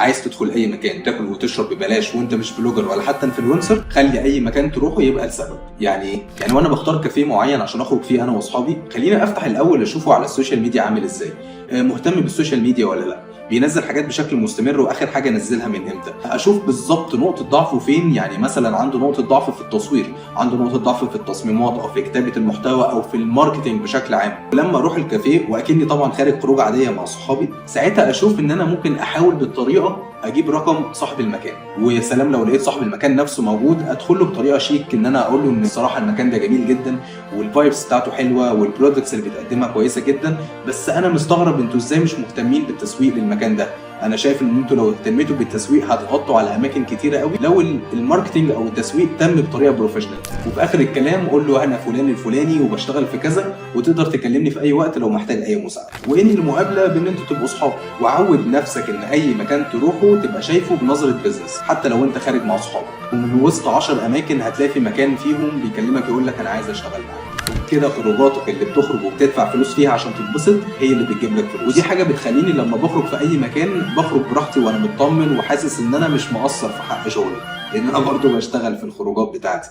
عايز تدخل اي مكان تاكل وتشرب ببلاش وانت مش بلوجر ولا حتى انفلونسر، خلي اي مكان تروحه يبقى لسبب. يعني ايه؟ يعني وانا بختار كافيه معين عشان اخرج فيه انا واصحابي، خلينا افتح الاول اشوفه على السوشيال ميديا عامل ازاي، مهتم بالسوشيال ميديا ولا لا، بينزل حاجات بشكل مستمر، واخر حاجه نزلها من امتى، اشوف بالظبط نقطه ضعفه فين. يعني مثلا عنده نقطه ضعف في التصوير، عنده نقطه ضعف في التصميمات او في كتابه المحتوى او في الماركتنج بشكل عام. لما اروح الكافيه واكني طبعا خارج خروج عاديه مع صحابي، ساعتها اشوف ان انا ممكن احاول بالطريقه اجيب رقم صاحب المكان، ويا سلام لو لقيت صاحب المكان نفسه موجود ادخل له بطريقه شيك، ان انا اقول له ان الصراحه المكان ده جميل جدا والفايبس بتاعته حلوه والبرودكتس اللي بتقدمها كويسه جدا، بس انا مستغرب انتوا ازاي مش مهتمين بالتسويق للمكان ده. انا شايف ان انتوا لو اهتميتوا بالتسويق هتغطوا على اماكن كتيره قوي لو الماركتنج او التسويق تم بطريقه بروفيشنال. وفي اخر الكلام قول له انا فلان الفلاني وبشتغل في كذا، وتقدر تكلمني في اي وقت لو محتاج اي مساعده، وان المقابله بان انتوا تبقوا اصحاب. وعود نفسك ان اي مكان تروحه تبقى شايفه بنظره بزنس، حتى لو انت خارج مع اصحابك، ومن وسط 10 اماكن هتلاقي في مكان فيهم بيكلمك يقول لك انا عايز اشتغل معاك. كده خروجاتك اللي بتخرج وبتدفع فلوس فيها عشان تتبسط هي اللي بتجيب لك فلوس، ودي حاجه بتخليني لما بخرج في اي مكان بخرج براحتي وانا مطمن وحاسس ان انا مش مقصر في حق شغلي، لان انا برضو بشتغل في الخروجات بتاعتي.